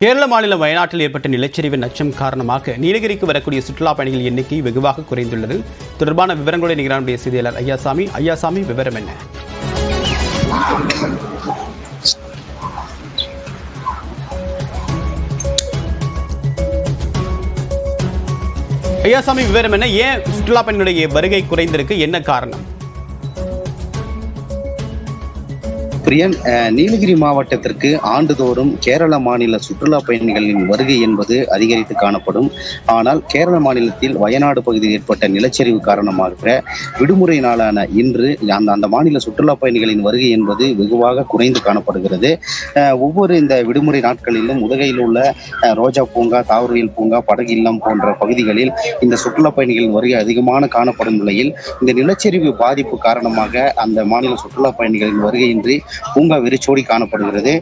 கேரள மாநிலம் வயநாட்டில் ஏற்பட்ட நிலச்சரிவின் அச்சம் காரணமாக நீலகிரிக்கு வரக்கூடிய சுற்றுலா பயணிகள் எண்ணிக்கை வெகுவாக குறைந்துள்ளது. தொடர்பான விவரங்களை நிகரானுடைய செய்தியாளர் ஐயாசாமி விவரம் என்ன? ஐயாசாமி விவரம் என்ன? ஏன் சுற்றுலா பயணிகளுடைய வருகை குறைந்திருக்கு? என்ன காரணம்? பிரியன், நீலகிரி மாவட்டத்திற்கு ஆண்டுதோறும் கேரள மாநில சுற்றுலா பயணிகளின் வருகை என்பது அதிகரித்து காணப்படும். ஆனால் கேரள மாநிலத்தில் வயநாடு பகுதியில் ஏற்பட்ட நிலச்சரிவு காரணமாக விடுமுறை நாளான இன்று அந்த மாநில சுற்றுலா பயணிகளின் வருகை என்பது வெகுவாக குறைந்து காணப்படுகிறது. ஒவ்வொரு இந்த விடுமுறை நாட்களிலும் உதகையில் உள்ள ரோஜா பூங்கா, தாவரவியல் பூங்கா, படகு இல்லம் போன்ற பகுதிகளில் இந்த சுற்றுலா பயணிகளின் வருகை அதிகமான காணப்படும் நிலையில் இந்த நிலச்சரிவு பாதிப்பு காரணமாக அந்த மாநில சுற்றுலா பயணிகளின் வருகையின்றி பூங்கா வெறிச்சோடி காணப்படுகிறது.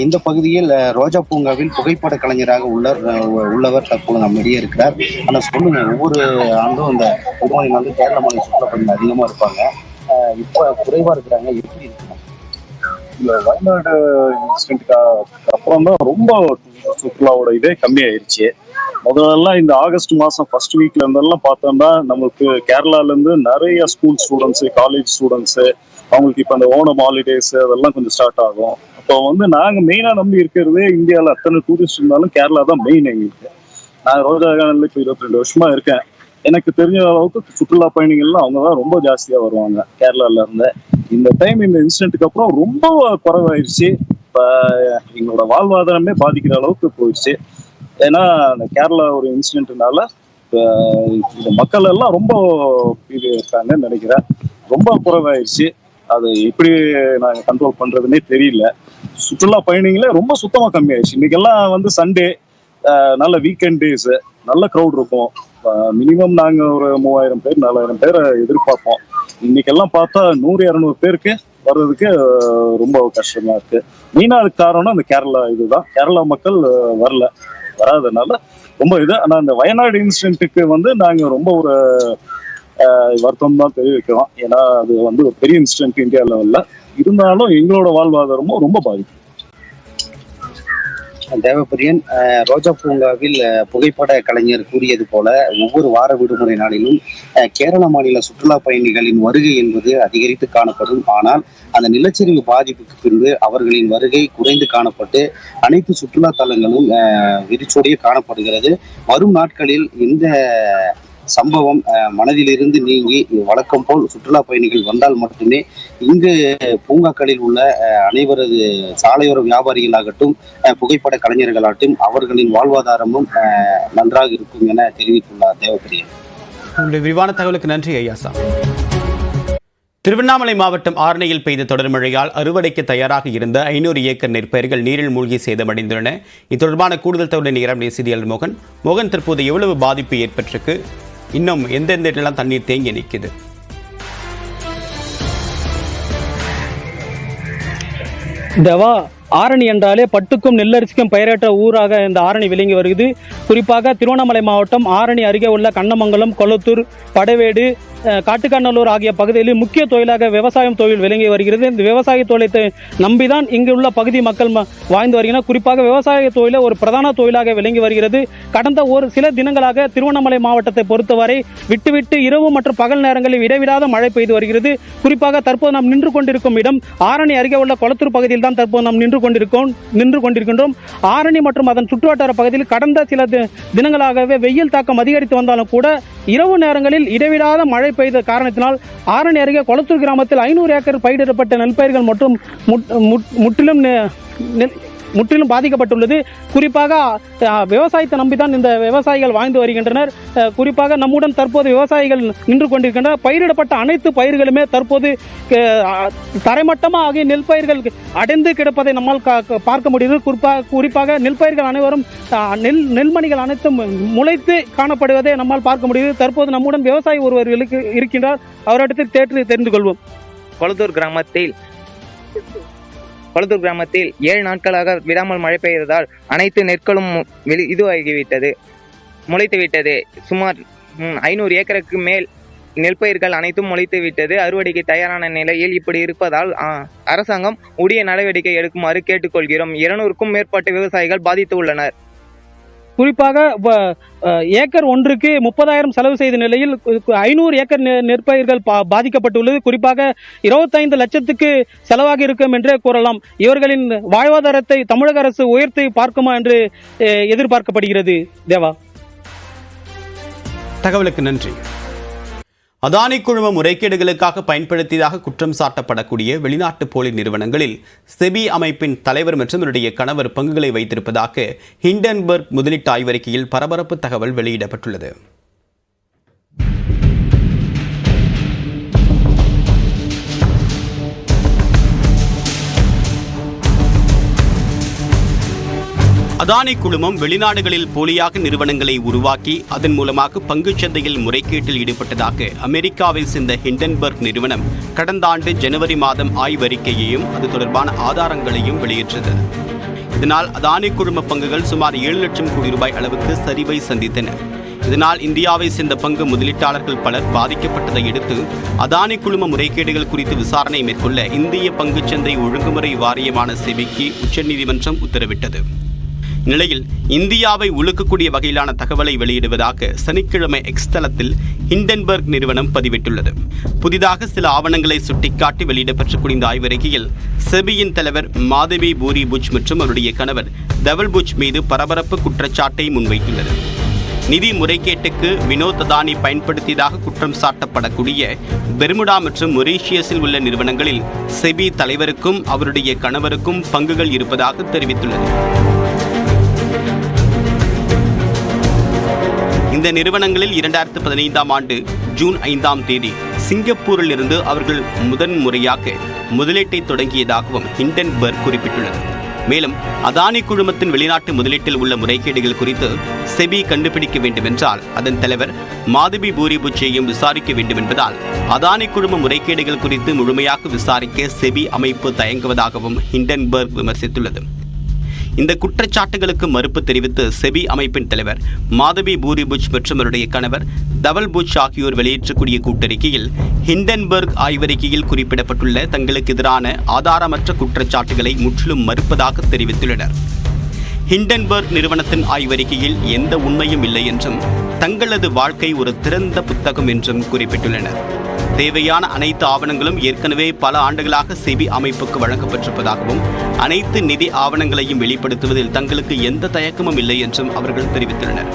இந்த பகுதியில் ரோஜா பூங்காவில் புகைப்பட கலைஞராக உள்ளவர் தற்போது நம்மிடையே இருக்கிறார். ஆனால் சொல்லுங்க, ஒவ்வொரு ஆண்டும் இந்த விடுமுறை நாள் கேரள மாநில சுற்றுலா பயணிகள் அதிகமா இருப்பாங்க, இப்ப குறைவா இருக்கிறாங்க. எப்படி இருக்கு? இந்த வயநாடு இன்சிடென்ட்க்கு அப்புறம் தான் ரொம்ப சுற்றுலாவோட இதே கம்மியாயிருச்சு. முதல்ல இந்த ஆகஸ்ட் மாசம் ஃபர்ஸ்ட் வீக்ல இருந்தெல்லாம் பார்த்தோம்னா நமக்கு கேரளால இருந்து நிறைய ஸ்கூல் ஸ்டூடெண்ட்ஸ், காலேஜ் ஸ்டூடெண்ட்ஸ், அவங்களுக்கு இப்போ அந்த ஓணம் ஹாலிடேஸ் அதெல்லாம் கொஞ்சம் ஸ்டார்ட் ஆகும். அப்போ நாங்கள் மெயினாக நம்பி இருக்கிறது இந்தியாவில் அத்தனை டூரிஸ்ட் இருந்தாலும் கேரளா தான் மெயின் எங்களுக்கு. நான் ரோஜா கார்டன்ல இப்போ 22 வருஷமா இருக்கேன். எனக்கு தெரிஞ்ச அளவுக்கு சுற்றுலா பயணிகள்லாம் அவங்க தான் ரொம்ப ஜாஸ்தியாக வருவாங்க கேரளால இருந்து. இந்த டைம் இந்த இன்சிடென்ட்டுக்கு அப்புறம் ரொம்ப குறைவாயிருச்சு. இப்போ எங்களோட வாழ்வாதாரமே பாதிக்கிற அளவுக்கு போயிடுச்சு. ஏன்னா அந்த கேரளா ஒரு இன்சிடென்ட்னால இந்த மக்கள் எல்லாம் ரொம்ப இது இருக்காங்கன்னு நினைக்கிறேன். ரொம்ப குறைவாயிருச்சு. அது எப்படி நாங்கள் கண்ட்ரோல் பண்றதுன்னே தெரியல. சுற்றுலா பயணிகளே ரொம்ப சுத்தமாக கம்மியாயிடுச்சு. இன்னைக்கெல்லாம் சண்டே, நல்ல வீக்கெண்ட் டேஸ், நல்ல க்ரௌட் இருக்கும். மினிமம் நாங்கள் ஒரு 3000 பேர் 4000 பேரை எதிர்பார்ப்போம். இன்னைக்கெல்லாம் பார்த்தா 100-200 பேருக்கு வர்றதுக்கு ரொம்ப கஷ்டமா இருக்கு. மெயினா அதுக்கு காரணம் அந்த கேரளா இதுதான். கேரளா மக்கள் வராதனால ரொம்ப இது. ஆனால் அந்த வயநாடு இன்சிடென்ட்டுக்கு நாங்கள் ரொம்ப ஒரு வருத்தம் தான் தெரிவிக்கிறோம். ஏன்னா அது ஒரு பெரிய இன்சிடென்ட் இந்தியா லெவல்ல. இருந்தாலும் எங்களோட வாழ்வாதாரமும் ரொம்ப பாதிக்கும். தேவப்பிரியன், ரோஜா பூங்காவில் புகைப்பட கலைஞர் கூறியது போல ஒவ்வொரு வார விடுமுறை நாளிலும் கேரள மாநில சுற்றுலா பயணிகளின் வருகை என்பது அதிகரித்து காணப்படும். ஆனால் அந்த நிலச்சரிவு பாதிப்புக்கு பின்பு அவர்களின் வருகை குறைந்து காணப்பட்டு அனைத்து சுற்றுலா தலங்களும் விரிச்சோடியே காணப்படுகிறது. வரும் நாட்களில் இந்த சம்பவம் மனதிலிருந்து நீங்கி வழக்கம் போல் சுற்றுலா பயணிகள் வந்தால் மட்டுமே இங்கு பூங்காக்களில் உள்ள அனைவரது சாலையோர வியாபாரிகளாகட்டும், புகைப்பட கலைஞர்களாகட்டும் அவர்களின் வாழ்வாதாரமும் நன்றாக இருக்கும் என தெரிவித்துள்ளார் தேவப்பிரியன். உங்களுடைய விரிவான தகவலுக்கு நன்றி ஐயாசாமி. திருவண்ணாமலை மாவட்டம் ஆரணியில் பெய்த தொடர் மழையால் அறுவடைக்கு தயாராக இருந்த 500 ஏக்கர் நெற்பயிர்கள் நீரில் மூழ்கி சேதமடைந்துள்ளன. இது தொடர்பான கூடுதல் தகவலை நிகரான செய்தியாளர் மோகன் தற்போது எவ்வளவு பாதிப்பு ஏற்பட்டிருக்கு? இன்னும் எந்தெந்த இடலாம் தண்ணீர் தேங்கி நிற்குது? தேவா, ஆரணி என்றாலே பட்டுக்கும் நெல்லரிசிக்கும் பெயரேற்ற ஊராக இந்த ஆரணி விளங்கி வருகிறது. குறிப்பாக திருவண்ணாமலை மாவட்டம் ஆரணி அருகே உள்ள கண்ணமங்கலம், கொளத்தூர், படவேடு, காட்டுக்கண்ணலூர் ஆகிய பகுதிகளில் முக்கிய தொழிலாக விவசாயம் தொழில் விளங்கி வருகிறது. இந்த விவசாய தொழிலை நம்பிதான் இங்குள்ள பகுதி மக்கள் வாழ்ந்து வருகின்றனர். குறிப்பாக விவசாய தொழிலை ஒரு பிரதான தொழிலாக விளங்கி வருகிறது. கடந்த ஒரு சில தினங்களாக திருவண்ணாமலை மாவட்டத்தை பொறுத்தவரை விட்டு இரவு மற்றும் பகல் நேரங்களில் இடைவிடாத மழை பெய்து வருகிறது. குறிப்பாக தற்போது நாம் நின்று கொண்டிருக்கும் இடம் ஆரணி அருகே உள்ள கொளத்தூர் பகுதியில் தான் தற்போது நாம் நின்று கொண்டிருக்கின்றோம். ஆரணி மற்றும் அதன் சுற்றுவட்டார பகுதியில் கடந்த சில தினங்களாகவே வெயில் தாக்கம் அதிகரித்து வந்தாலும் கூட இரவு நேரங்களில் இடைவிடாத மழை பெய்த காரணத்தினால் ஆரணி அருகே கொளத்தூர் கிராமத்தில் 500 ஏக்கர் பயிரிடப்பட்ட நெல்பயிர்கள் மற்றும் முற்றிலும் பாதிக்கப்பட்டுள்ளது. குறிப்பாக விவசாயத்தை நம்பிதான் இந்த விவசாயிகள் வாழ்ந்து வருகின்றனர். குறிப்பாக நம்முடன் தற்போது விவசாயிகள் நின்று கொண்டிருக்கின்றனர். பயிரிடப்பட்ட அனைத்து பயிர்களுமே தற்போது தரைமட்டமாக நெல் பயிர்கள் அடைந்து கிடப்பதை நம்மால் பார்க்க முடியுது. குறிப்பாக நெல் பயிர்கள் அனைவரும் நெல்மணிகள் அனைத்தும் முளைத்து காணப்படுவதை நம்மால் பார்க்க முடியுது. தற்போது நம்முடன் விவசாயி ஒருவர் இருக்கின்றார். அவரிடத்தில் தெரிந்து கொள்வோம். கொளத்தூர் கிராமத்தில் 7 நாட்களாக விடாமல் மழை பெய்ததால் அனைத்து நெற்களும் முளைத்துவிட்டது. சுமார் 500 ஏக்கருக்கு மேல் நெற்பயிர்கள் அனைத்தும் முளைத்து விட்டது. அறுவடைக்கு தயாரான நிலையில் இப்படி இருப்பதால் அரசாங்கம் உரிய நடவடிக்கை எடுக்குமாறு கேட்டுக்கொள்கிறோம். 200க்கும் மேற்பட்ட விவசாயிகள் பாதித்து உள்ளனர். குறிப்பாக ஏக்கர் ஒன்றுக்கு 30,000 செலவு செய்த நிலையில் 500 ஏக்கர் நெற்பயிர்கள் பாதிக்கப்பட்டுள்ளது. குறிப்பாக 25 லட்சத்துக்கு செலவாகி இருக்கும் என்றே கூறலாம். இவர்களின் வாழ்வாதாரத்தை தமிழக அரசு உயர்த்தி பார்க்குமா என்று எதிர்பார்க்கப்படுகிறது. தேவா, தகவலுக்கு நன்றி. அதானி குழும முறைகேடுகளுக்காக பயன்படுத்தியதாக குற்றம் சாட்டப்படக்கூடிய வெளிநாட்டு போலி நிறுவனங்களில் செபி அமைப்பின் தலைவர் மற்றும் அவருடைய கணவர் பங்குகளை வைத்திருப்பதாக ஹிண்டன்பர்க் முதலீட்டு ஆய்வறிக்கையில் பரபரப்பு தகவல் வெளியிடப்பட்டுள்ளது. அதானி குழுமம் வெளிநாடுகளில் போலியாக நிறுவனங்களை உருவாக்கி அதன் மூலமாக பங்குச்சந்தையில் முறைகேட்டில் ஈடுபட்டதாக அமெரிக்காவை சேர்ந்த ஹிண்டன்பர்க் நிறுவனம் கடந்த ஆண்டு ஜனவரி மாதம் ஆய்வறிக்கையையும் அது தொடர்பான ஆதாரங்களையும் வெளியிட்டது. இதனால் அதானி குழும பங்குகள் சுமார் 7 லட்சம் கோடி ரூபாய் அளவுக்கு சரிவை சந்தித்தன. இதனால் இந்தியாவை சேர்ந்த பங்கு முதலீட்டாளர்கள் பலர் பாதிக்கப்பட்டதை அடுத்து அதானி குழும முறைகேடுகள் குறித்து விசாரணை மேற்கொள்ள இந்திய பங்குச்சந்தை ஒழுங்குமுறை வாரியமான செபிக்கு உச்சநீதிமன்றம் உத்தரவிட்டது. இந்நிலையில் இந்தியாவை உலுக்கக்கூடிய வகையிலான தகவலை வெளியிடுவதாக சனிக்கிழமை எக்ஸ் தளத்தில் ஹிண்டன்பர்க் நிறுவனம் பதிவிட்டுள்ளது. புதிதாக சில ஆவணங்களை சுட்டிக்காட்டி வெளியிடப்பட்ட இந்த ஆய்வறிக்கையில் செபியின் தலைவர் மாதவி பூரி புஜ் மற்றும் அவருடைய கணவர் தவல் புஜ் மீது பரபரப்பு குற்றச்சாட்டை முன்வைத்துள்ளது. நிதி முறைகேட்டுக்கு வினோத் அதானி பயன்படுத்தியதாக குற்றம் சாட்டப்படக்கூடிய பெர்முடா மற்றும் மொரீஷியஸில் உள்ள நிறுவனங்களில் செபி தலைவருக்கும் அவருடைய கணவருக்கும் பங்குகள் இருப்பதாக தெரிவித்துள்ளது. இந்த நிறுவனங்களில் 2015ஆம் ஆண்டு ஜூன் 5ஆம் தேதி சிங்கப்பூரில் இருந்து அவர்கள் முதன்முறையாக முதலீட்டை தொடங்கியதாகவும் ஹிண்டன்பர்க் குறிப்பிட்டுள்ளது. மேலும் அதானி குழுமத்தின் வெளிநாட்டு முதலீட்டில் உள்ள முறைகேடுகள் குறித்து செபி கண்டுபிடிக்க வேண்டுமென்றால் அதன் தலைவர் மாதவி பூரி புஜ்ஜையும் விசாரிக்க வேண்டும் என்பதால் அதானி குழும முறைகேடுகள் குறித்து முழுமையாக விசாரிக்க செபி அமைப்பு தயங்குவதாகவும் ஹிண்டன்பர்க் விமர்சித்துள்ளது. இந்த குற்றச்சாட்டுகளுக்கு மறுப்பு தெரிவித்து செபி அமைப்பின் தலைவர் மாதவி பூரி புஜ் மற்றும் அவருடைய கணவர் தவல் புஜ் ஆகியோர் வெளியிடக்கூடிய கூட்டறிக்கையில் ஹிண்டன்பர்க் ஆய்வறிக்கையில் குறிப்பிடப்பட்டுள்ள தங்களுக்கு எதிரான ஆதாரமற்ற குற்றச்சாட்டுகளை முற்றிலும் மறுப்பதாக தெரிவித்துள்ளனர். ஹிண்டன்பர்க் நிறுவனத்தின் ஆய்வறிக்கையில் எந்த உண்மையும் இல்லை என்றும் தங்களது வாழ்க்கை ஒரு திறந்த புத்தகம் என்றும் குறிப்பிட்டுள்ளனர். தேவையான அனைத்து ஆவணங்களும் ஏற்கனவே பல ஆண்டுகளாக செபி அமைப்புக்கு வழங்கப்பட்டிருப்பதாகவும் அனைத்து நிதி ஆவணங்களையும் வெளிப்படுத்துவதில் தங்களுக்கு எந்த தயக்கமும் இல்லை என்றும் அவர்கள் தெரிவித்துள்ளனர்.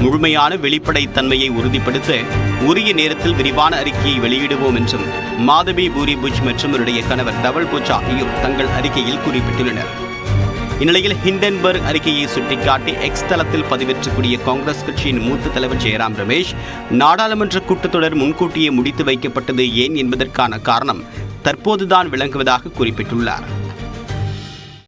முழுமையான வெளிப்படைத்தன்மையை உறுதிப்படுத்த உரிய நேரத்தில் விரிவான அறிக்கையை வெளியிடுவோம் என்றும் மாதவி பூரி புஜ் மற்றும் அவருடைய கணவர் தவல் புஜ் ஆகியோர் தங்கள் அறிக்கையில் குறிப்பிட்டுள்ளனர். இந்நிலையில் ஹிண்டன்பர்க் அறிக்கையை சுட்டிக்காட்டி எக்ஸ் தளத்தில் பதிவேற்றக்கூடிய காங்கிரஸ் கட்சியின் மூத்த தலைவர் ஜெயராம் ரமேஷ் நாடாளுமன்ற கூட்டத்தொடர் முன்கூட்டியே முடித்து வைக்கப்பட்டது ஏன் என்பதற்கான காரணம் தற்போதுதான் விளங்குவதாக குறிப்பிட்டுள்ளார்.